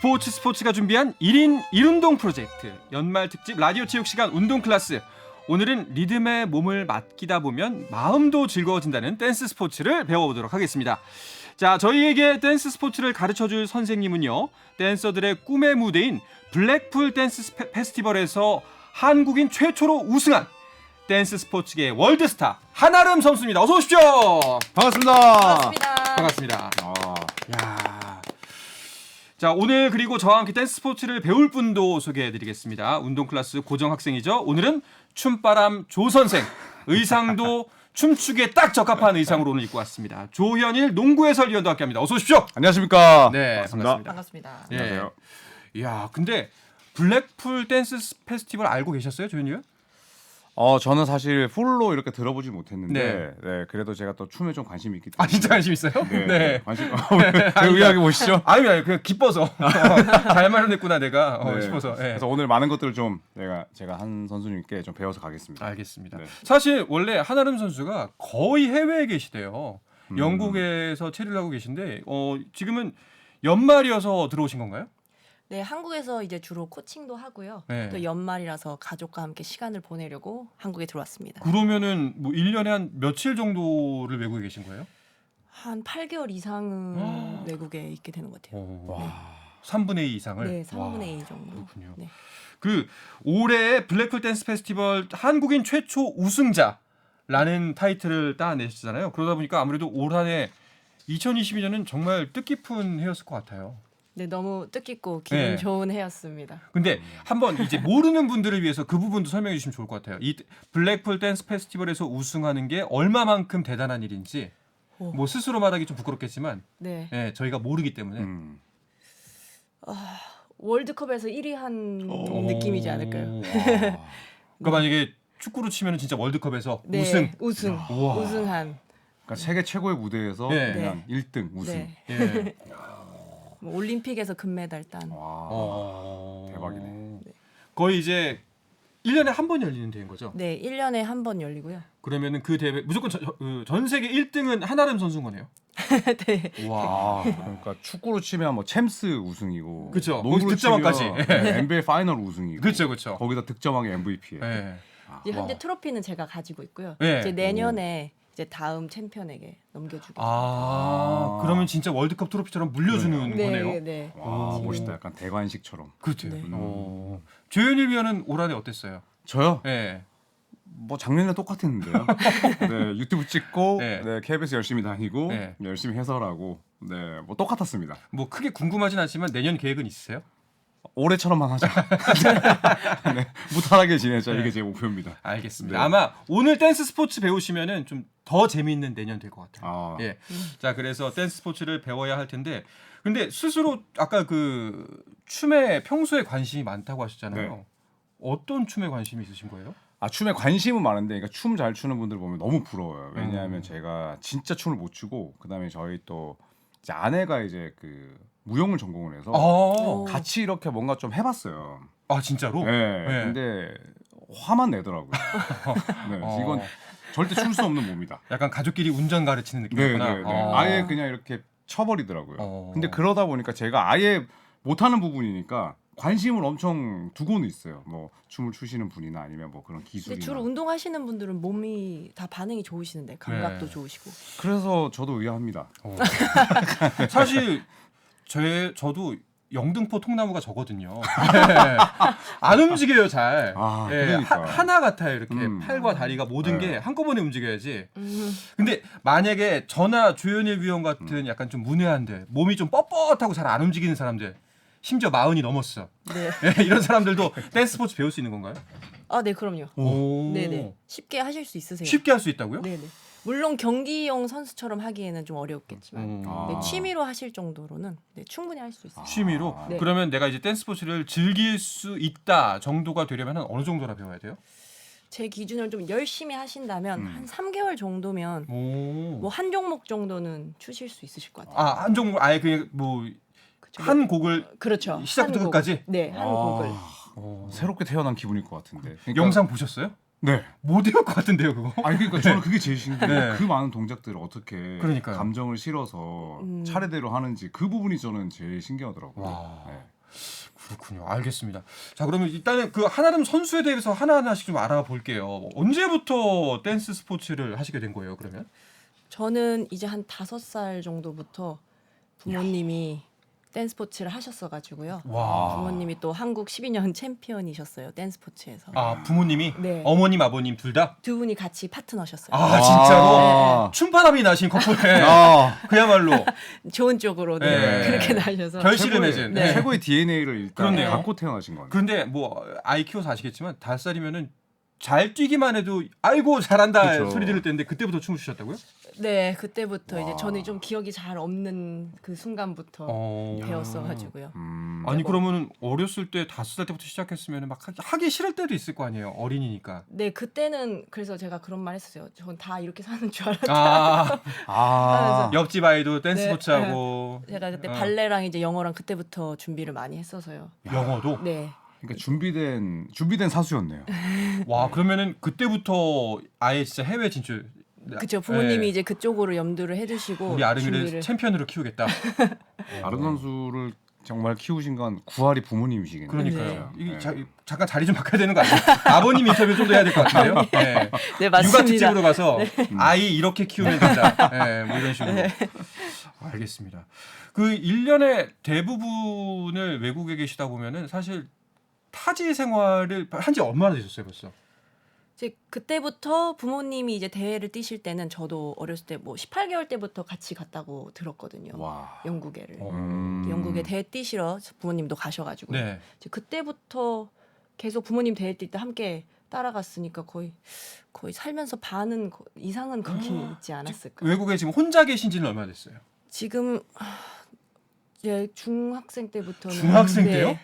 스포츠가 준비한 1인 1운동 프로젝트 연말 특집 라디오 체육 시간 운동 클래스. 오늘은 리듬에 몸을 맡기다 보면 마음도 즐거워진다는 댄스 스포츠를 배워보도록 하겠습니다. 자, 저희에게 댄스 스포츠를 가르쳐줄 선생님은요, 댄서들의 꿈의 무대인 블랙풀 댄스 페스티벌에서 한국인 최초로 우승한 댄스 스포츠계의 월드스타 한아름 선수입니다. 어서 오십시오. 반갑습니다. 반갑습니다. 반갑습니다. 야. 자, 오늘 그리고 저와 함께 댄스 스포츠를 배울 분도 소개해드리겠습니다. 운동 클래스 고정 학생이죠. 오늘은 춤바람 조 선생. 의상도 춤추기에 딱 적합한 의상으로 오늘 입고 왔습니다. 조현일 농구 해설위원도 함께합니다. 어서 오십시오. 안녕하십니까. 네, 반갑습니다. 반갑습니다. 예. 안녕하세요. 이야, 근데 블랙풀 댄스 페스티벌 알고 계셨어요, 조현일 위원? 저는 사실 풀로 이렇게 들어보지 못했는데, 네. 네, 그래도 제가 또 춤에 좀 관심이 있기 때문에. 아, 진짜 관심 있어요? 네. 관심. 왜 의아하게 보시죠? 아니, 그냥 기뻐서 잘 마련했구나 내가 네. 싶어서. 예. 그래서 오늘 많은 것들을 좀 제가 한 선수님께 좀 배워서 가겠습니다. 알겠습니다. 네. 사실 원래 한아름 선수가 거의 해외에 계시대요. 영국에서 체류를 하고 계신데 지금은 연말이어서 들어오신 건가요? 네, 한국에서 이제 주로 코칭도 하고요. 네. 또 연말이라서 가족과 함께 시간을 보내려고 한국에 들어왔습니다. 그러면은 뭐 1년에 한 며칠 정도를 외국에 계신 거예요? 한 8개월 이상은 외국에 있게 되는 것 같아요. 와. 3분의 2 이상을? 네, 3분의 와, 2 정도. 그렇군요. 네. 그 올해 블랙풀 댄스 페스티벌 한국인 최초 우승자라는 타이틀을 따내셨잖아요. 그러다 보니까 아무래도 올 한해 2022년은 정말 뜻깊은 해였을 것 같아요. 네, 너무 뜻깊고 기분 네. 좋은 해였습니다. 근데 한번 이제 모르는 분들을 위해서 그 부분도 설명해 주시면 좋을 것 같아요. 이 블랙풀 댄스 페스티벌에서 우승하는 게 얼마만큼 대단한 일인지 오. 뭐 스스로 말하기 좀 부끄럽겠지만 네, 예, 저희가 모르기 때문에 월드컵에서 1위 한 느낌이지 않을까요? 그러니까 만약에 축구로 치면은 진짜 월드컵에서 네, 우승. 우승, 우와. 우승한. 그러니까 세계 최고의 무대에서 네. 그냥 1등 우승. 네, 예. 뭐 올림픽에서 금메달 딴. 와. 대박이네. 거의 이제 1년에 한 번 열리는 대회인 거죠? 네, 1년에 한 번 열리고요. 그러면은 그 대회 무조건 전 세계 1등은 한아름 선수인 거네요. 네. 와. 그러니까 축구로 치면 뭐 챔스 우승이고, 그쵸. 농구로 득점왕까지. 치면 NBA 파이널 우승이고, 그렇죠. 거기다 득점왕이 MVP에. 예. 이제 현재 와. 트로피는 제가 가지고 있고요. 네. 이제 내년에 이제 다음 챔피언에게 넘겨주겠습니다. 그러면 진짜 월드컵 트로피처럼 물려주는 네, 거네요. 네. 와, 멋있다. 약간 대관식처럼. 그렇죠. 네. 조현일 위원은 올 한해 어땠어요? 저요? 예. 뭐 작년에 똑같았는데요. 네, 유튜브 찍고, 네. 네, KBS 열심히 다니고, 네. 열심히 해설하고, 네, 뭐 똑같았습니다. 뭐 크게 궁금하진 않지만 내년 계획은 있으세요? 올해처럼만 하자. 네, 무탈하게 지내자. 네. 이게 제 목표입니다. 알겠습니다. 네. 아마 오늘 댄스 스포츠 배우시면은 좀 더 재미있는 내년 될 것 같아요. 아, 예. 자, 그래서 댄스 스포츠를 배워야 할 텐데, 근데 스스로 아까 그 춤에 평소에 관심이 많다고 하셨잖아요. 네. 어떤 춤에 관심이 있으신 거예요? 춤에 관심은 많은데, 그러니까 춤 잘 추는 분들 보면 너무 부러워요. 왜냐하면 제가 진짜 춤을 못 추고, 그다음에 저희 또 이제 아내가 이제 그 무용을 전공을 해서 같이 이렇게 뭔가 좀 해봤어요. 아, 진짜로? 네. 네. 근데 화만 내더라고요. 네, 이건 절대 출 수 없는 몸이다. 약간 가족끼리 운전 가르치는 느낌이구나. 네. 아예 그냥 이렇게 쳐버리더라고요. 근데 어. 그러다 보니까 제가 아예 못하는 부분이니까 관심을 엄청 두고는 있어요. 뭐 춤을 추시는 분이나 아니면 뭐 그런 근데 기술이나. 주로 운동하시는 분들은 몸이 다 반응이 좋으시는데 감각도 네. 좋으시고. 그래서 저도 의아합니다. 사실 저도 영등포 통나무가 저거든요. 네. 안 움직여요 잘. 아, 예, 그러니까. 하나 같아요 이렇게 음. 팔과 다리가 모든 네. 게 한꺼번에 움직여야지. 음, 근데 만약에 저나 조현일 위원 같은 약간 좀 문외한데 몸이 좀 뻣뻣하고 잘 안 움직이는 사람들, 심지어 40이 넘었어. 네. 예, 이런 사람들도 댄스 스포츠 배울 수 있는 건가요? 아, 네, 그럼요. 오. 네네. 쉽게 하실 수 있으세요. 쉽게 할 수 있다고요? 네네. 물론 경기용 선수처럼 하기에는 좀 어렵겠지만 음. 네, 취미로 하실 정도로는 네, 충분히 할 수 있어요. 취미로? 네. 그러면 내가 이제 댄스 스포츠를 즐길 수 있다 정도가 되려면 한 어느 정도나 배워야 돼요? 제 기준을 좀 열심히 하신다면 한 3개월 정도면 오. 뭐 한 종목 정도는 추실 수 있으실 것 같아요. 한 종목 아예 그냥 뭐 그쵸? 한 곡을 그렇죠. 시작부터 한 곡. 끝까지? 네, 한 곡을. 새롭게 태어난 기분일 것 같은데. 그러니까 영상 보셨어요? 네. 못 외울 것 같은데요, 그거. 아니 그러니까 저는 그게 제일 신기해요. 네. 그 많은 동작들을 어떻게 그러니까요. 감정을 실어서 차례대로 하는지 그 부분이 저는 제일 신기하더라고요. 와. 네. 그렇군요. 알겠습니다. 자, 그러면 일단은 그 한아름 선수에 대해서 하나하나씩 좀 알아볼게요. 언제부터 댄스 스포츠를 하시게 된 거예요, 그러면? 저는 이제 한 5살 정도부터 부모님이 댄스 스포츠를 하셨어가지고요. 와. 부모님이 또 한국 12년 챔피언이셨어요. 댄스 스포츠에서. 아, 부모님이? 네. 어머님, 아버님 둘 다? 두 분이 같이 파트너셨어요. 아, 진짜로? 아. 춤바람이 나신 커플에 아. 그야말로 좋은 쪽으로 네. 네. 그렇게 나셔서. 결실을 맺은. 네. 최고의 DNA를 일단 그렇네요. 갖고 태어나신 거네요. 그런데 뭐 아이 키워서 아시겠지만 5살이면은 잘 뛰기만 해도 아이고 잘한다 그쵸. 소리 들을 때인데 그때부터 춤을 추셨다고요? 네, 그때부터 이제 와. 저는 좀 기억이 잘 없는 그 순간부터 배웠어가지고요. 아니 그러면 어렸을 때 5살 때부터 시작했으면 막 하기 싫을 때도 있을 거 아니에요. 어린이니까. 네, 그때는 그래서 제가 그런 말 했었어요. 전 다 이렇게 사는 줄 알았다. 아 아. 옆집 아이도 댄스 네. 스포츠 하고 제가 그때 발레랑 이제 영어랑 그때부터 준비를 많이 했어서요. 영어도. 네. 그러니까 준비된 사수였네요. 와 그러면은 그때부터 아예 진짜 해외 진출. 그쵸. 부모님이 네. 이제 그쪽으로 염두를 해두시고 우리 아름이를 준비를. 챔피언으로 키우겠다. 아름 선수를 정말 키우신 건 구할이 부모님이시겠네요. 그러니까요. 네. 이게 잠깐 자리 좀 바꿔야 되는 거 아니에요? 아버님 인터뷰 좀 더 해야 될 것 같은데요. 네. 네, 맞습니다. 육아특집으로 가서 아이 이렇게 키우면 된다. 네, 뭐 이런 식으로. 알겠습니다. 그 1년의 대부분을 외국에 계시다 보면은 사실 타지 생활을 한 지 얼마나 되셨어요, 벌써? 이제 그때부터 부모님이 이제 대회를 뛰실 때는 저도 어렸을 때 뭐 18개월 때부터 같이 갔다고 들었거든요. 와. 영국에를. 음. 영국에 대회 뛰시러 부모님도 가셔가지고 네. 이제 그때부터 계속 부모님 대회 뛸 때 함께 따라갔으니까 거의 살면서 반은 이상은 거기 있지 않았을까. 외국에 지금 혼자 계신지는 얼마나 됐어요? 지금 이제 중학생 때부터는 중학생 네, 때요?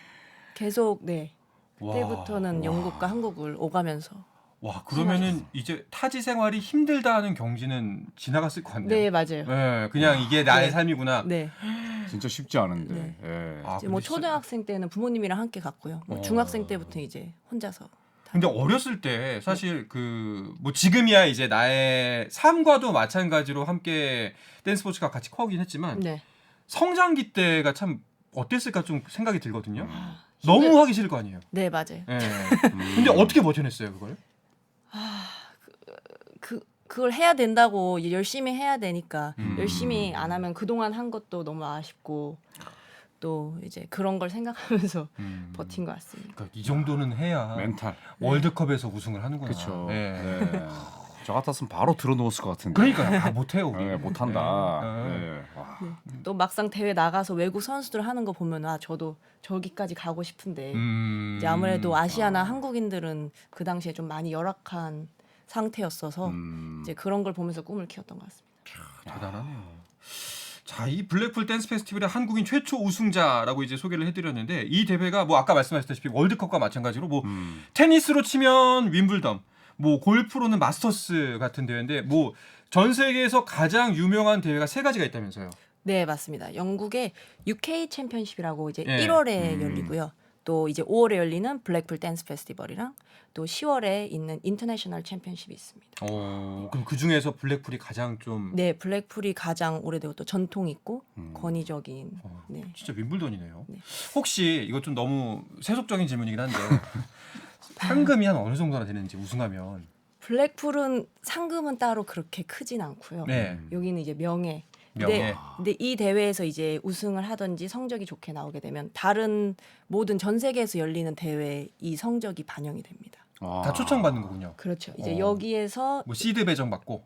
계속 네 와. 그때부터는 영국과 한국을 오가면서 와, 그러면은 이제 타지 생활이 힘들다 하는 경지는 지나갔을 것 같네요. 네 맞아요. 네, 그냥 이게 나의 네. 삶이구나. 네. 진짜 쉽지 않은데. 네. 예. 아, 이제 뭐 근데 진짜- 초등학생 때는 부모님이랑 함께 갔고요. 뭐 어. 중학생 때부터 이제 혼자서. 근데 어렸을 때 사실 그 뭐 지금이야 이제 나의 삶과도 마찬가지로 함께 댄스 스포츠가 같이 커오긴 했지만 네. 성장기 때가 참 어땠을까 좀 생각이 들거든요. 아, 너무 하기 싫을 거 아니에요. 네 맞아요. 예. 근데 어떻게 버텨냈어요 그걸? 그걸 해야 된다고 이제 열심히 해야 되니까 음. 열심히 안 하면 그동안 한 것도 너무 아쉽고 또 이제 그런 걸 생각하면서 버틴 것 같습니다. 그러니까 이 정도는 해야 멘탈. 월드컵에서 우승을 하는구나. 그렇죠. 예. 네. 저 같았으면 바로 들어놓았을 것 같은데. 그러니까요. 아, 못해요 우리. 네, 못한다. 네. 네. 와. 또 막상 대회 나가서 외국 선수들 하는 거 보면 아 저도 저기까지 가고 싶은데 이제 아무래도 아시아나 한국인들은 그 당시에 좀 많이 열악한 상태였어서 이제 그런 걸 보면서 꿈을 키웠던 것 같습니다. 대단하네요. 자, 이 블랙풀 댄스 페스티벌의 한국인 최초 우승자라고 이제 소개를 해드렸는데 이 대회가 뭐 아까 말씀하셨다시피 월드컵과 마찬가지로 뭐 테니스로 치면 윈블던, 뭐 골프로는 마스터스 같은 대회인데 뭐 전 세계에서 가장 유명한 대회가 3가지가 있다면서요. 네 맞습니다. 영국의 UK 챔피언십이라고 이제 예. 1월에 열리고요. 또 이제 5월에 열리는 블랙풀 댄스 페스티벌이랑 또 10월에 있는 인터내셔널 챔피언십이 있습니다. 그럼 그 중에서 블랙풀이 가장 좀 네, 블랙풀이 가장 오래되고 또 전통 있고 권위적인. 네. 진짜 윈블던이네요. 네. 혹시 이거 좀 너무 세속적인 질문이긴 한데 상금이 한 어느 정도나 되는지 우승하면? 블랙풀은 상금은 따로 그렇게 크진 않고요. 네. 여기는 이제 명예. 명예. 근데 이 대회에서 이제 우승을 하든지 성적이 좋게 나오게 되면 다른 모든 전 세계에서 열리는 대회에 이 성적이 반영이 됩니다. 다 초청받는 거군요. 그렇죠. 이제 어. 여기에서 뭐 시드 배정 받고.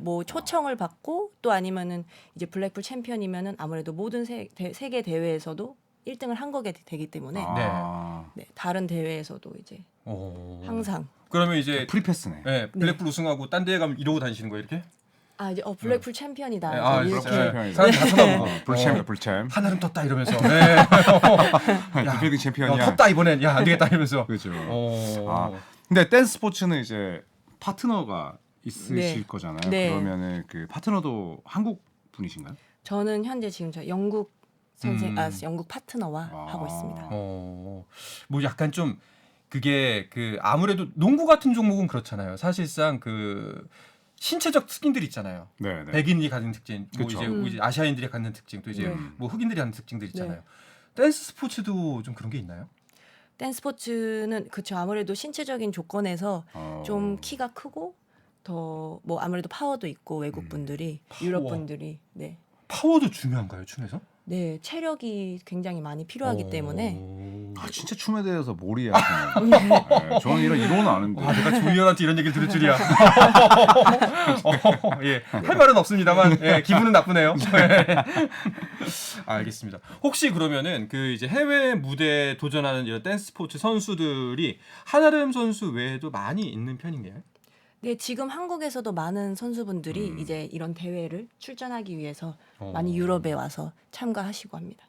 뭐 초청을 받고 또 아니면은 이제 블랙풀 챔피언이면은 아무래도 모든 세계 대회에서도 1등을 한 거게 되기 때문에 네, 다른 대회에서도 이제 항상 그러면 이제 프리패스네. 네, 블랙풀 우승하고 딴 데에 가면 이러고 다니시는 거예요 이렇게? 이제 블랙풀 챔피언이다. 네, 이제 진짜. 이렇게 네. 사람들 다 쳐다보고 불챔, 불챔. 하나름 떴다 이러면서. 네. 디펜딩 챔피언이야. 떴다 이번엔 야 안 되겠다 이러면서. 그렇죠. 어. 아, 근데 댄스 스포츠는 이제 파트너가 있으실 네. 거잖아요. 네. 그러면은 그 파트너도 한국 분이신가요? 저는 현재 지금 저 영국 영국 파트너와 하고 있습니다. 뭐 약간 좀 그게 그 아무래도 농구 같은 종목은 그렇잖아요. 사실상 그 신체적 특징들 있잖아요. 네. 백인이 갖는 특징, 뭐 그쵸. 이제 아시아인들이 갖는 특징, 또 이제 네. 뭐 흑인들이 갖는 특징들 있잖아요. 댄스 스포츠도 좀 그런 게 있나요? 댄스 스포츠는 그쵸 아무래도 신체적인 조건에서 좀 키가 크고 더 뭐 아무래도 파워도 있고 외국 분들이 유럽 분들이 네. 파워도 중요한가요, 춤에서? 네, 체력이 굉장히 많이 필요하기 때문에 아 진짜 춤에 대해서 뭘 이해하시는 거예요? 네, 저는 이런 이론은 아는데. 아, 내가 조이현한테 이런 얘기를 들을 줄이야. 예, 할 말은 없습니다만 예, 기분은 나쁘네요. 알겠습니다. 혹시 그러면은 그 이제 해외 무대 도전하는 이런 댄스 스포츠 선수들이 한아름 선수 외에도 많이 있는 편인가요? 네, 지금 한국에서도 많은 선수분들이 이제 이런 대회를 출전하기 위해서 많이 유럽에 와서 참가하시고 합니다.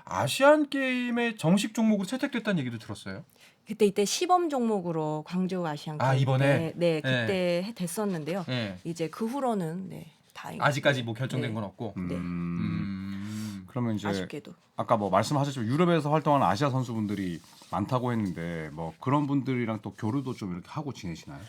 아시안 게임의 정식 종목으로 채택됐다는 얘기도 들었어요. 그때 이때 시범 종목으로 광저우 아시안 게임 이번에? 때, 네, 그때 됐었는데요. 네. 이제 그 후로는 네, 다행히 아직까지 뭐 결정된 네. 건 없고. 네. 그러면 이제 아쉽게도 아까 뭐 말씀하셨지만 유럽에서 활동하는 아시아 선수분들이 많다고 했는데 뭐 그런 분들이랑 또 교류도 좀 이렇게 하고 지내시나요?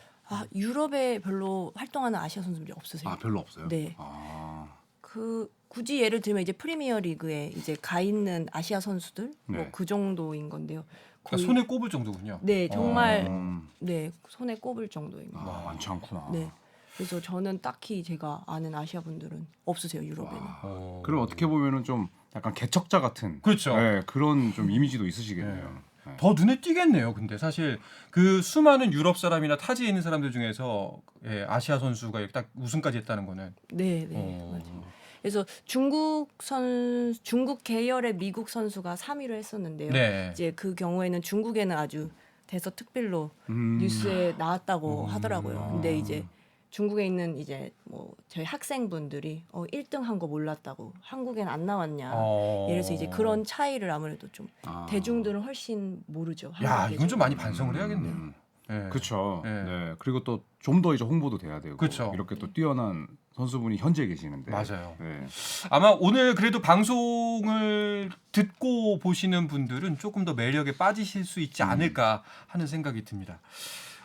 유럽에 별로 활동하는 아시아 선수들이 없으세요. 아 별로 없어요. 네. 아, 그 굳이 예를 들면 이제 프리미어 리그에 이제 가 있는 아시아 선수들 네. 뭐 그 정도인 건데요. 그러니까 손에 꼽을 정도군요. 네, 정말 음. 네 손에 꼽을 정도입니다. 많지 않구나. 네. 그래서 저는 딱히 제가 아는 아시아 분들은 없으세요 유럽에는. 그럼 어떻게 보면은 좀 약간 개척자 같은 그렇죠. 네, 그런 좀 이미지도 있으시겠네요. 네. 더 눈에 띄겠네요. 근데 사실 그 수많은 유럽 사람이나 타지에 있는 사람들 중에서 아시아 선수가 이렇게 딱 우승까지 했다는 거는 네, 맞아요. 그래서 중국 계열의 미국 선수가 3위를 했었는데요. 네. 이제 그 경우에는 중국에는 아주 대서특필로 뉴스에 나왔다고 하더라고요. 근데 이제 중국에 있는 이제 뭐 저희 학생분들이 1등 한 거 몰랐다고 한국엔 안 나왔냐. 이래서 이제 그런 차이를 아무래도 좀 대중들은 훨씬 모르죠. 야, 한국 이건 좀 대중은. 많이 반성을 해야겠네요. 네. 그렇죠. 네. 네. 그리고 또 좀 더 이제 홍보도 돼야 되고 그쵸. 이렇게 또 뛰어난 선수분이 현재 계시는데 맞아요. 네. 아마 오늘 그래도 방송을 듣고 보시는 분들은 조금 더 매력에 빠지실 수 있지 않을까 하는 생각이 듭니다.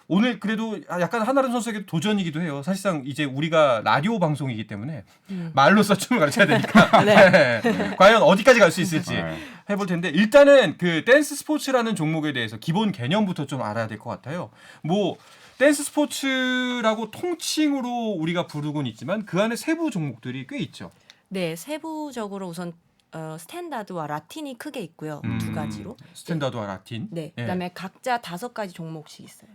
오늘 그래도 약간 한아름 선수에게 도전이기도 해요. 사실상 이제 우리가 라디오 방송이기 때문에 말로써 춤을 가르쳐야 되니까 네. 과연 어디까지 갈 수 있을지 네. 해볼 텐데 일단은 그 댄스 스포츠라는 종목에 대해서 기본 개념부터 좀 알아야 될 것 같아요. 뭐 댄스 스포츠라고 통칭으로 우리가 부르곤 있지만 그 안에 세부 종목들이 꽤 있죠. 네, 세부적으로 우선 스탠다드와 라틴이 크게 있고요. 두 가지로. 스탠다드와 라틴. 네. 예. 그다음에 각자 5가지 종목씩 있어요.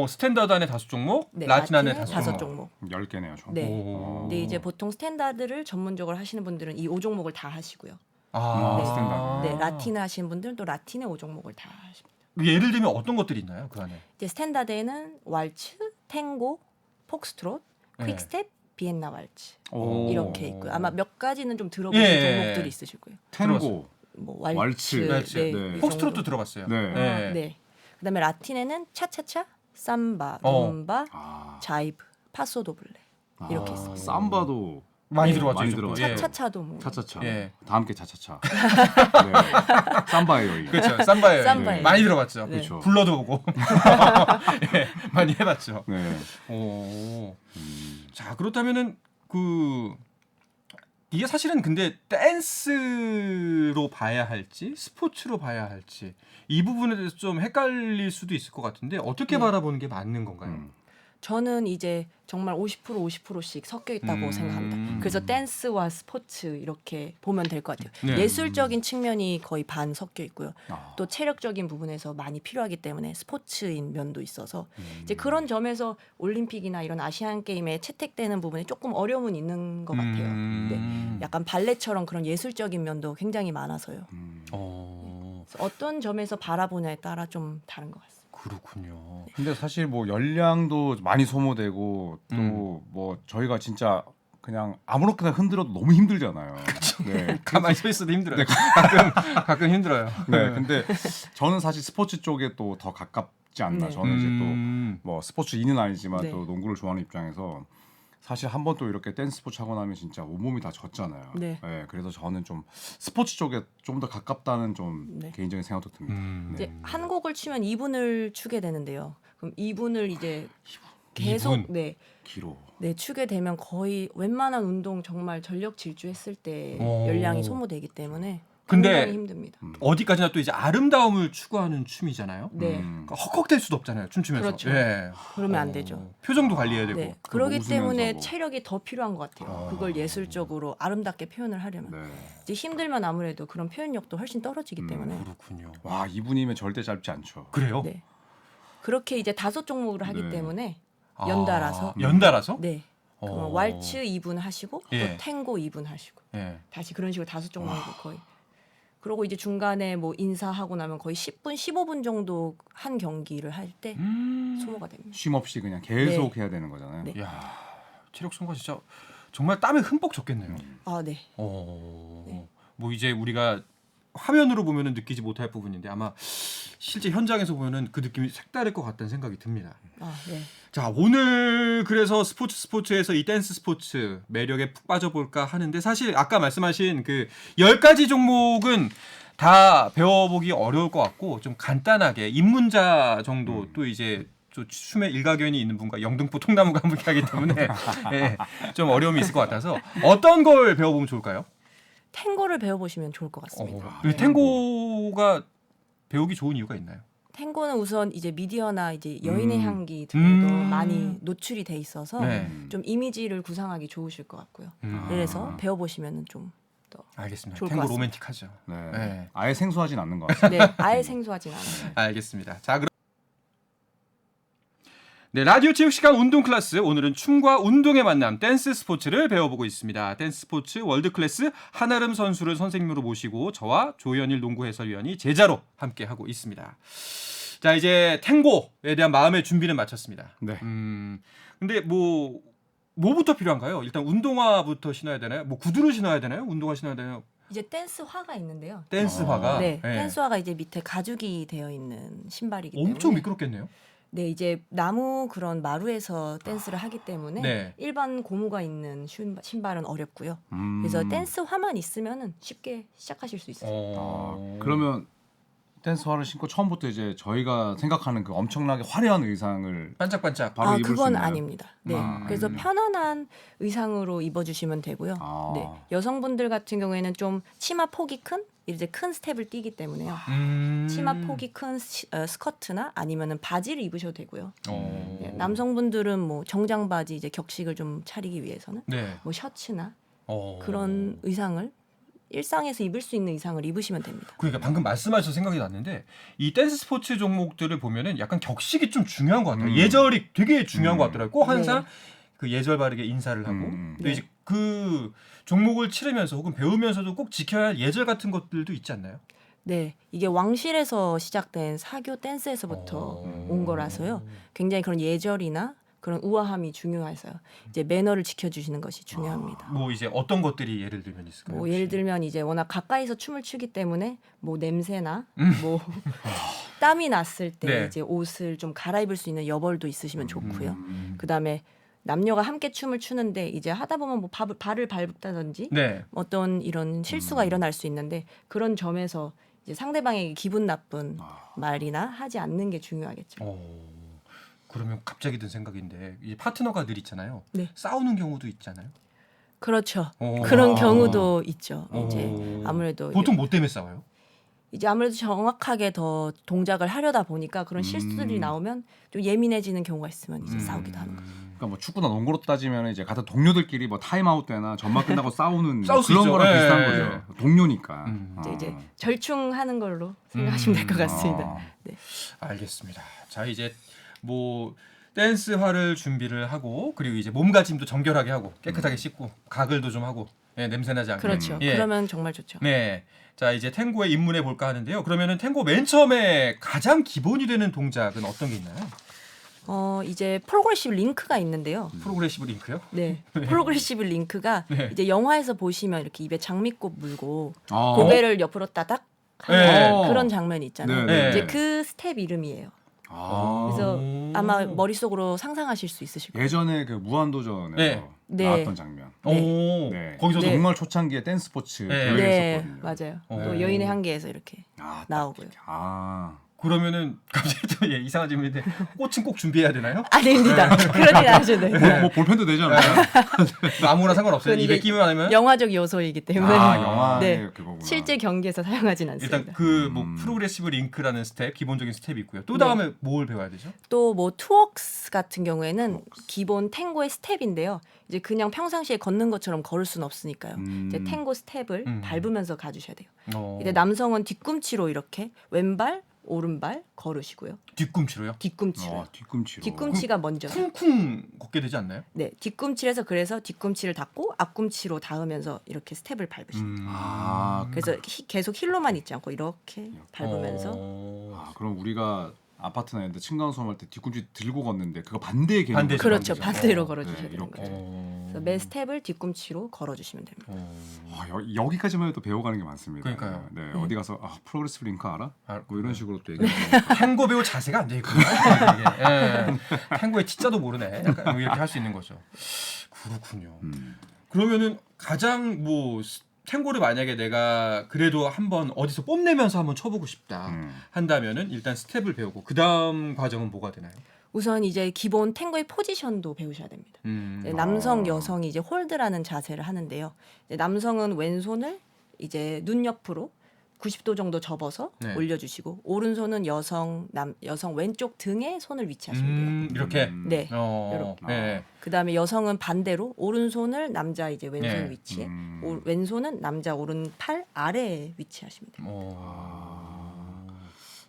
스탠다드 안에 5종목, 네, 라틴 안에 라틴은 5종목. 5종목. 10개네요, 총. 네. 오. 근데 이제 보통 스탠다드를 전문적으로 하시는 분들은 이 5종목을 다 하시고요. 네. 스탠다드. 네, 라틴 하시는 분들은 또 라틴의 5종목을 다 하십니다. 예를 들면 어떤 것들이 있나요? 그 안에? 이제 스탠다드에는 왈츠, 탱고, 폭스트롯, 네. 퀵스텝, 비엔나 왈츠 오. 이렇게 있고요. 아마 몇 가지는 좀 들어보신 예. 종목들이 있으실 거예요. 탱고. 뭐 왈츠. 왈츠. 네, 네. 이 폭스트롯도 정도. 들어봤어요. 네. 네. 그다음에 라틴에는 차차차, 삼바, 어. 룸바, 아. 자이브, 파소도블레 이렇게 있습니다. 삼바도 많이 네. 들어봤죠. 많이 이쪽도. 들어봤죠. 예. 차차차도 뭐 차차차. 예. 다 함께 차차차. 네. 삼바예요, 이게. 그렇죠. 삼바예요. 삼바예요. 많이 들어봤죠. 네. 그렇죠. 불러도 보고 예, 많이 해봤죠. 네. 오. 자 그렇다면은 그 이게 사실은 근데 댄스로 봐야 할지 스포츠로 봐야 할지 이 부분에 대해서 좀 헷갈릴 수도 있을 것 같은데 어떻게 네. 바라보는 게 맞는 건가요? 저는 이제 정말 50%씩 섞여 있다고 생각합니다. 그래서 댄스와 스포츠 이렇게 보면 될 것 같아요. 네. 예술적인 측면이 거의 반 섞여 있고요. 아. 또 체력적인 부분에서 많이 필요하기 때문에 스포츠인 면도 있어서 이제 그런 점에서 올림픽이나 이런 아시안 게임에 채택되는 부분에 조금 어려움은 있는 것 같아요. 네. 약간 발레처럼 그런 예술적인 면도 굉장히 많아서요. 그래서 어떤 점에서 바라보냐에 따라 좀 다른 것 같습니다. 그렇군요. 근데 사실 뭐 열량도 많이 소모되고 또 뭐 저희가 진짜 그냥 아무렇게나 흔들어도 너무 힘들잖아요. 네. 가만히 서 있어도 힘들어요. 네. 가끔 힘들어요. 네. 근데 저는 사실 스포츠 쪽에 또 더 가깝지 않나. 네. 저는 이제 또 뭐 스포츠인은 아니지만 네. 또 농구를 좋아하는 입장에서 사실 한 번 또 이렇게 댄스 스포츠 하고 나면 진짜 온몸이 다 젖잖아요. 네. 그래서 저는 좀 스포츠 쪽에 좀 더 가깝다는 좀 네. 개인적인 생각도 듭니다. 이제 네. 한 곡을 추면 2분을 추게 되는데요. 그럼 2분을 이제 계속 2분? 기로. 네, 추게 되면 거의 웬만한 운동 정말 전력 질주했을 때 오. 열량이 소모되기 때문에 근데 굉장히 힘듭니다. 어디까지나 또 이제 아름다움을 추구하는 춤이잖아요. 네. 그러니까 헉헉댈 수도 없잖아요. 춤추면서. 그렇죠. 예. 그러면 안 되죠. 표정도 관리해야 되고. 네. 그렇기 웃으면서 때문에 뭐. 체력이 더 필요한 것 같아요. 그걸 예술적으로 아름답게 표현을 하려면 네. 이제 힘들면 아무래도 그런 표현력도 훨씬 떨어지기 때문에 그렇군요. 와 2분이면 절대 짧지 않죠. 그래요? 네. 그렇게 이제 5종목을 하기 네. 때문에 아, 연달아서 연달아서? 네. 어. 왈츠 2분 하시고 예. 또 탱고 2분 하시고 예. 다시 그런 식으로 5종목을 거의. 그러고 이제 중간에 뭐 인사하고 나면 거의 10분, 15분 정도 한 경기를 할 때 소모가 됩니다. 쉼 없이 그냥 계속 해야 되는 거잖아요. 네. 야, 체력 소모가 진짜 정말 땀에 흠뻑 젖겠네요. 아, 네. 네. 뭐 이제 우리가 화면으로 보면은 느끼지 못할 부분인데 아마 실제 현장에서 보면은 그 느낌이 색다를 것 같다는 생각이 듭니다. 아, 네. 자, 오늘 그래서 스포츠에서 이 댄스 스포츠 매력에 푹 빠져볼까 하는데 사실 아까 말씀하신 그 10가지 종목은 다 배워보기 어려울 것 같고 좀 간단하게 입문자 정도 또 이제 또 춤에 일가견이 있는 분과 영등포 통나무가 함께하기 때문에 예, 좀 어려움이 있을 것 같아서 어떤 걸 배워보면 좋을까요? 탱고를 배워보시면 좋을 것 같습니다. 그 탱고가 배우기 좋은 이유가 있나요? 탱고는 우선 이제 미디어나 이제 여인의 향기 등도 많이 노출이 돼 있어서 네. 좀 이미지를 구상하기 좋으실 것 같고요. 그래서 배워보시면 좀 더 알겠습니다. 좋을 것 탱고 같습니다. 로맨틱하죠. 네. 네. 아예 생소하진 않는 것 같아요. 네, 아예 생소하진 않아요. 알겠습니다. 자, 그럼 네, 라디오 체육 시간 운동 클래스 오늘은 춤과 운동의 만남 댄스 스포츠를 배워보고 있습니다. 댄스 스포츠 월드 클래스 한아름 선수를 선생님으로 모시고 저와 조현일 농구 해설위원이 제자로 함께 하고 있습니다. 자, 이제 탱고에 대한 마음의 준비는 마쳤습니다. 네. 근데 뭐부터 필요한가요? 일단 운동화부터 신어야 되나요? 뭐 구두를 신어야 되나요? 운동화 신어야 되나요? 이제 댄스화가 있는데요. 댄스화가 네, 예. 댄스화가 이제 밑에 가죽이 되어 있는 신발이기 때문에 엄청 미끄럽겠네요. 네, 이제 나무 그런 마루에서 댄스를 하기 때문에 네. 일반 고무가 있는 신발은 어렵고요. 그래서 댄스화만 있으면은 쉽게 시작하실 수 있어요. 그러면 댄스화를 신고 처음부터 이제 저희가 생각하는 그 엄청나게 화려한 의상을 반짝반짝. 바로 입을 수 그건 있나요? 아닙니다. 네, 그래서 편안한 의상으로 입어주시면 되고요. 아. 네, 여성분들 같은 경우에는 좀 치마 폭이 큰 이제 큰 스텝을 뛰기 때문에요. 치마 폭이 큰 스커트나 아니면은 바지를 입으셔도 되고요. 네, 남성분들은 뭐 정장 바지 이제 격식을 좀 차리기 위해서는 네. 뭐 셔츠나 그런 의상을 일상에서 입을 수 있는 의상을 입으시면 됩니다. 그러니까 방금 말씀하셔서 생각이 났는데 이 댄스 스포츠 종목들을 보면은 약간 격식이 좀 중요한 것 같아요. 예절이 되게 중요한 것 같더라고요. 꼭 항상 네. 그 예절 바르게 인사를 하고 또 네. 이제 그 종목을 치르면서 혹은 배우면서도 꼭 지켜야 할 예절 같은 것들도 있지 않나요? 네, 이게 왕실에서 시작된 사교 댄스에서부터 온 거라서요. 굉장히 그런 예절이나 그런 우아함이 중요해서요. 이제 매너를 지켜주시는 것이 중요합니다. 뭐 이제 어떤 것들이 예를 들면 있을까요? 뭐 예를 들면 이제 워낙 가까이서 춤을 추기 때문에 뭐 냄새나 뭐 땀이 났을 때 네. 이제 옷을 좀 갈아입을 수 있는 여벌도 있으시면 좋고요. 그다음에 남녀가 함께 춤을 추는데 이제 하다 보면 뭐 발을 밟다든지 네. 어떤 이런 실수가 일어날 수 있는데 그런 점에서 이제 상대방에게 기분 나쁜 말이나 하지 않는 게 중요하겠죠. 그러면 갑자기 든 생각인데 이 파트너가 늘 있잖아요. 네. 싸우는 경우도 있잖아요. 그렇죠. 오. 그런 경우도 있죠. 이제 오. 아무래도 보통 뭐 때문에 싸워요? 이제 아무래도 정확하게 더 동작을 하려다 보니까 그런 실수들이 나오면 좀 예민해지는 경우가 있으면 이제 싸우기도 하는 거죠. 그러니까 뭐 축구나 농구로 따지면 이제 같은 동료들끼리 뭐 타임아웃 때나 전반 끝나고 싸우는 싸울 수 그런 있죠. 거랑 예, 비슷한 예, 거죠. 동료니까. 이제 절충하는 걸로 생각하시면 될 것 같습니다. 아. 네. 알겠습니다. 자, 이제 뭐 댄스화를 준비를 하고 그리고 이제 몸가짐도 정결하게 하고 깨끗하게 씻고 가글도 좀 하고 냄새 나지 않게. 그렇죠. 예. 그러면 정말 좋죠. 네. 자, 이제 탱고에 입문해 볼까 하는데요. 그러면은 탱고 맨 처음에 가장 기본이 되는 동작은 어떤 게 있나요? 이제 프로그레시브 링크가 있는데요. 프로그레시브 링크요? 네. 프로그레시브 링크가 네. 이제 영화에서 보시면 이렇게 입에 장미꽃 물고 아. 고개를 옆으로 따닥 하는 네. 그런 장면이 있잖아요. 네, 네. 이제 그 스텝 이름이에요. 아. 그래서 아마 머릿속으로 상상하실 수 있으실 거예요. 예전에 그 무한도전에서 네. 나왔던 장면. 오, 네. 거기서도 네. 정말 초창기에 댄스 스포츠 네. 대회를 네, 했었거든요. 맞아요. 어. 또 여인의 한계에서 이렇게 딱 나오고요. 이렇게. 아, 그러면은 갑자기 또 이상한 질문인데 꽃은 꼭 준비해야 되나요? 아닙니다. 그러진 않으셔도 됩니다. 뭐 볼펜도 되지 않아요? 뭐 아무나 상관없어요. 그건 입에 이제 끼면 아니면 영화적 요소이기 때문에 아, 영화의 네. 그거구나. 실제 경기에서 사용하진 않습니다. 일단 그 뭐 프로그레시브 링크라는 스텝 기본적인 스텝이 있고요. 또 다음에 뭘 배워야 되죠? 또 뭐 투웍스 같은 경우에는 기본 탱고의 스텝인데요. 이제 그냥 평상시에 걷는 것처럼 걸을 수는 없으니까요. 이제 탱고 스텝을 밟으면서 가주셔야 돼요. 이제 남성은 뒤꿈치로 이렇게 왼발, 오른발 걸으시고요. 뒤꿈치로요? 뒤꿈치로. 뒤꿈치로. 뒤꿈치가 먼저. 쿵쿵 걷게 되지 않나요? 네, 뒤꿈치에서 그래서 뒤꿈치를 닫고 앞꿈치로 닿으면서 이렇게 스텝을 밟으십니다. 아, 그래서 계속 힐로만 있지 않고 이렇게 밟으면서 아, 그럼 우리가 아파트나 이런 데 층간소음 할 때 뒤꿈치 들고 걷는데 그거 반대의 개념. 반대죠. 그렇죠. 반대죠. 반대로 걸어주셔야 되는 이렇게. 거죠. 그래서 매 스텝을 뒤꿈치로 걸어주시면 됩니다. 와, 여기까지만 해도 배워가는 게 많습니다. 그러니까요. 네, 어디 가서 프로그레시브 링크 알아? 아, 뭐 이런 식으로 또 얘기하면 탱고 배우 자세가 안 돼 있구나. 이게. 예. 탱고의 T자도 모르네. 약간 이렇게 할 수 있는 거죠. 그렇군요. 그러면은 가장 뭐 탱고를 만약에 내가 그래도 한번 어디서 뽐내면서 한번 쳐보고 싶다 한다면은 일단 스텝을 배우고 그 다음 과정은 뭐가 되나요? 우선 이제 기본 탱고의 포지션도 배우셔야 됩니다. 네, 남성, 여성이 이제 홀드라는 자세를 하는데요. 이제 남성은 왼손을 이제 눈 옆으로 90도 정도 접어서 네. 올려주시고 오른손은 여성 왼쪽 등에 손을 위치하시면 돼요. 이렇게. 네. 이렇게. 네. 그다음에 여성은 반대로 오른손을 남자 이제 왼손 네. 위치에 왼손은 남자 오른팔 아래에 위치하시면 돼요.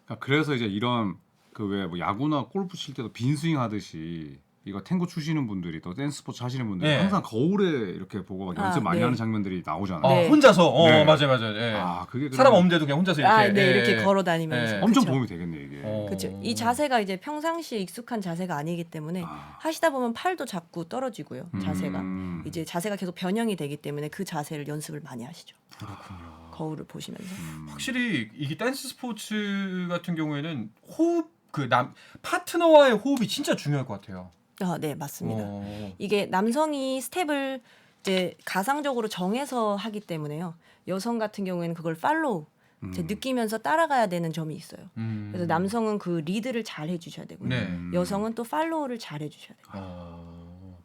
그러니까 그래서 이제 이런 그 왜 뭐 야구나 골프 칠 때도 빈스윙 하듯이 이거 탱고 추시는 분들이 또 댄스 스포츠 하시는 분들이 네. 항상 거울에 이렇게 보고 연습 많이 네. 하는 장면들이 나오잖아요. 네. 혼자서. 네. 맞아요. 예. 아, 그게 사람 그러면 없는데도 그냥 혼자서 이렇게. 네, 예. 이렇게 걸어 다니면서. 예. 엄청 그쵸? 도움이 되겠네 이게. 그렇죠. 이 자세가 이제 평상시에 익숙한 자세가 아니기 때문에 하시다 보면 팔도 자꾸 떨어지고요. 자세가 이제 자세가 계속 변형이 되기 때문에 그 자세를 연습을 많이 하시죠. 그렇군요. 거울을 보시면서. 확실히 이게 댄스 스포츠 같은 경우에는 호흡 파트너와의 호흡이 진짜 중요할 것 같아요. 네, 맞습니다. 이게 남성이 스텝을 이제 가상적으로 정해서 하기 때문에요. 여성 같은 경우에는 그걸 팔로우 이제 느끼면서 따라가야 되는 점이 있어요. 그래서 남성은 그 리드를 잘 해주셔야 되고요. 네. 여성은 또 팔로우를 잘 해주셔야 돼요.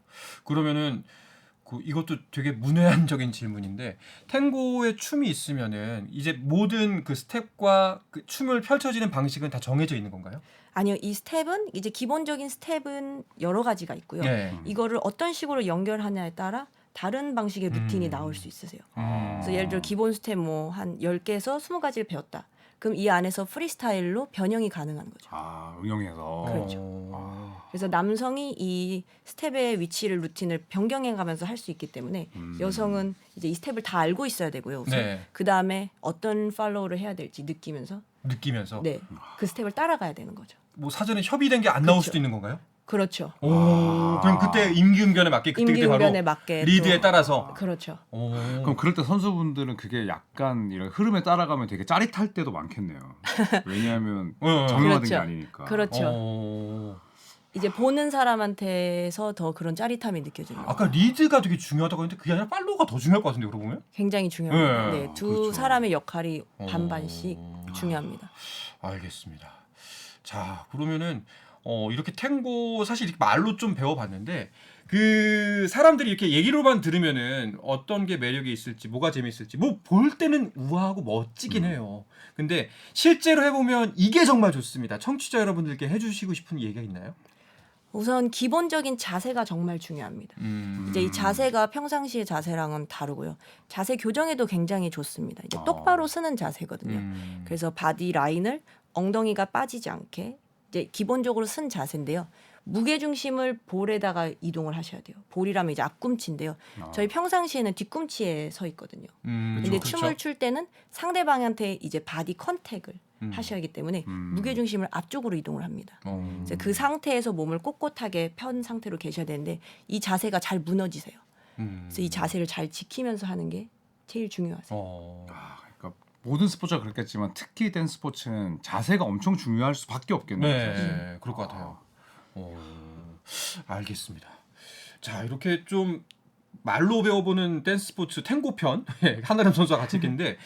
그러면은 이것도 되게 문외한적인 질문인데 탱고의 춤이 있으면은 이제 모든 그 스텝과 그 춤을 펼쳐지는 방식은 다 정해져 있는 건가요? 아니요, 이 스텝은 이제 기본적인 스텝은 여러 가지가 있고요. 네. 이거를 어떤 식으로 연결하냐에 따라 다른 방식의 루틴이 나올 수 있으세요. 그래서 예를 들어 기본 스텝 뭐 한 10개에서 20가지를 배웠다. 그럼 이 안에서 프리스타일로 변형이 가능한 거죠. 응용해서. 그렇죠. 그래서 남성이 이 스텝의 위치를 루틴을 변경해 가면서 할 수 있기 때문에 여성은 이제 이 스텝을 다 알고 있어야 되고요. 우선 네. 그다음에 어떤 팔로우를 해야 될지 느끼면서 네. 그 스텝을 따라가야 되는 거죠. 뭐 사전에 협의된 게 안 나올 그렇죠. 수도 있는 건가요? 그렇죠. 그럼 그때 임기응변에 맞게 그때 바로 임기응변에 맞게 리드에 또- 따라서 그렇죠. 그럼 그럴 때 선수분들은 그게 약간 이런 흐름에 따라가면 되게 짜릿할 때도 많겠네요. 왜냐하면 정형화된 게 그렇죠. 아니니까. 그렇죠. 이제 보는 사람한테서 더 그런 짜릿함이 느껴지는 거예요. 아까 리드가 되게 중요하다고 했는데 그게 아니라 팔로우가 더 중요할 것 같은데 그러고 보면? 굉장히 중요합니다. 네. 네, 두 그렇죠. 사람의 역할이 반반씩 중요합니다. 알겠습니다. 자, 그러면은 이렇게 탱고 사실 이렇게 말로 좀 배워봤는데 그 사람들이 이렇게 얘기로만 들으면은 어떤 게 매력이 있을지 뭐가 재미있을지 뭐 볼 때는 우아하고 멋지긴 해요. 근데 실제로 해보면 이게 정말 좋습니다. 청취자 여러분들께 해주시고 싶은 얘기가 있나요? 우선 기본적인 자세가 정말 중요합니다. 이제 이 자세가 평상시의 자세랑은 다르고요. 자세 교정에도 굉장히 좋습니다. 이제 똑바로 쓰는 자세거든요. 그래서 바디 라인을 엉덩이가 빠지지 않게 이제 기본적으로 쓴 자세인데요. 무게 중심을 볼에다가 이동을 하셔야 돼요. 볼이라면 이제 앞꿈치인데요. 저희 평상시에는 뒤꿈치에 서 있거든요. 근데 그렇죠. 춤을 출 때는 상대방한테 이제 바디 컨택을 하셔야 하기 때문에 무게 중심을 앞쪽으로 이동을 합니다. 그래서 그 상태에서 몸을 꼿꼿하게 편 상태로 계셔야 되는데 이 자세가 잘 무너지세요. 그래서 이 자세를 잘 지키면서 하는 게 제일 중요하세요. 그러니까 모든 스포츠가 그렇겠지만 특히 댄스 스포츠는 자세가 엄청 중요할 수밖에 없겠네요. 네, 사실. 그럴 것 같아요. 알겠습니다. 자, 이렇게 좀 말로 배워보는 댄스 스포츠 탱고편 한아름 선수와 같이 했는데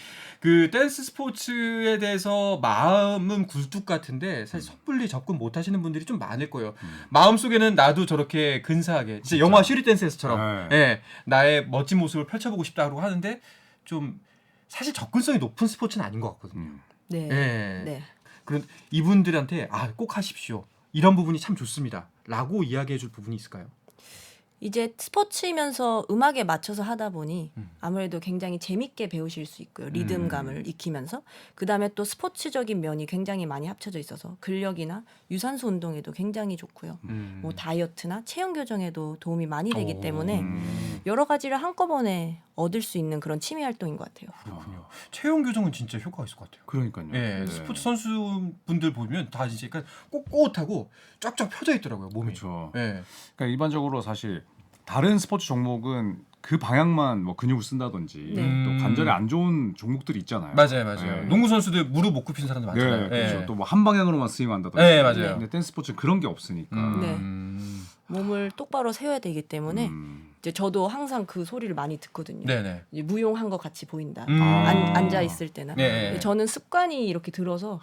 그 댄스 스포츠에 대해서 마음은 굴뚝 같은데 사실 섣불리 접근 못하시는 분들이 좀 많을 거예요. 마음속에는 나도 저렇게 근사하게 진짜 영화 슈리 댄스에서처럼 나의 멋진 모습을 펼쳐보고 싶다고 하는데 좀 사실 접근성이 높은 스포츠는 아닌 것 같거든요. 네. 네. 네. 그런 이분들한테 꼭 하십시오. 이런 부분이 참 좋습니다. 라고 이야기해줄 부분이 있을까요? 이제 스포츠이면서 음악에 맞춰서 하다 보니 아무래도 굉장히 재밌게 배우실 수 있고요. 리듬감을 익히면서 그다음에 또 스포츠적인 면이 굉장히 많이 합쳐져 있어서 근력이나 유산소 운동에도 굉장히 좋고요. 뭐 다이어트나 체형 교정에도 도움이 많이 되기 때문에 여러 가지를 한꺼번에 얻을 수 있는 그런 취미 활동인 것 같아요. 그렇군요. 체형 교정은 진짜 효과가 있을 것 같아요. 그러니까요. 예, 스포츠 선수분들 보면 다 이제 약간 꼿꼿하고 쫙쫙 펴져 있더라고요, 몸이. 그렇죠. 예. 그러니까 일반적으로 사실 다른 스포츠 종목은 그 방향만 뭐 근육을 쓴다든지 또 관절에 안 좋은 종목들이 있잖아요. 맞아요. 네. 농구 선수들 무릎 못 굽힌 사람들 많잖아요. 네, 그렇죠. 예. 또 뭐 한 방향으로만 스윙한다든지. 네, 맞아요. 근데 댄스 스포츠는 그런 게 없으니까. 네. 몸을 똑바로 세워야 되기 때문에 이제 저도 항상 그 소리를 많이 듣거든요. 네네. 이제 무용한 것 같이 보인다. 아. 앉아 있을 때는. 네. 저는 습관이 이렇게 들어서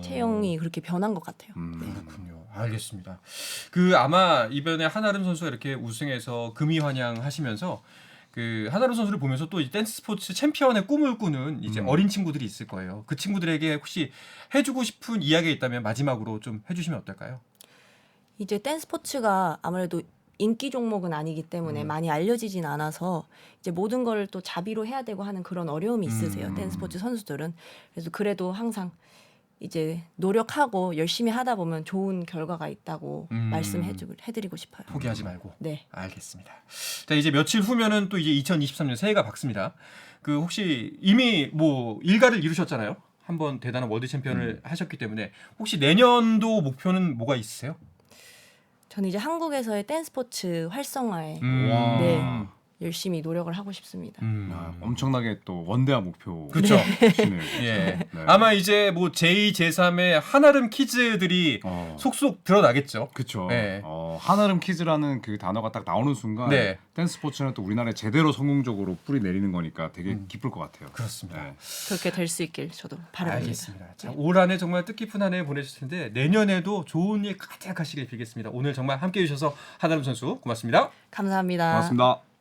체형이 그렇게 변한 것 같아요. 네. 그렇군요. 알겠습니다. 그 아마 이번에 한아름 선수가 이렇게 우승해서 금이 환영하시면서 그 한아름 선수를 보면서 또 이 댄스 스포츠 챔피언의 꿈을 꾸는 이제 어린 친구들이 있을 거예요. 그 친구들에게 혹시 해주고 싶은 이야기가 있다면 마지막으로 좀 해주시면 어떨까요? 이제 댄스 스포츠가 아무래도 인기 종목은 아니기 때문에 많이 알려지진 않아서 이제 모든 걸 또 자비로 해야 되고 하는 그런 어려움이 있으세요. 댄스 스포츠 선수들은. 그래서 그래도 항상 이제 노력하고 열심히 하다 보면 좋은 결과가 있다고 말씀해드리고 싶어요. 포기하지 말고. 네. 알겠습니다. 자, 이제 며칠 후면은 또 이제 2023년 새해가 밝습니다. 그 혹시 이미 뭐 일가를 이루셨잖아요. 한번 대단한 월드 챔피언을 하셨기 때문에 혹시 내년도 목표는 뭐가 있으세요? 저는 이제 한국에서의 댄스 스포츠 활성화에 와. 네, 열심히 노력을 하고 싶습니다. 엄청나게 또 원대한 목표. 그렇죠. 예. 예. 아마 이제 뭐 제2, 제3의 한아름 키즈들이 속속 드러나겠죠. 그렇죠. 네. 한아름 키즈라는 그 단어가 딱 나오는 순간 네. 댄스 스포츠는 또 우리나라에 제대로 성공적으로 뿌리 내리는 거니까 되게 기쁠 것 같아요. 그렇습니다. 네. 그렇게 될 수 있길 저도 바랍니다. 알겠습니다. 자, 올 한해 정말 뜻깊은 한 해 보내실 텐데 내년에도 좋은 일 가득하시길 빌겠습니다. 오늘 정말 함께해 주셔서 한아름 선수 고맙습니다. 감사합니다. 고맙습니다.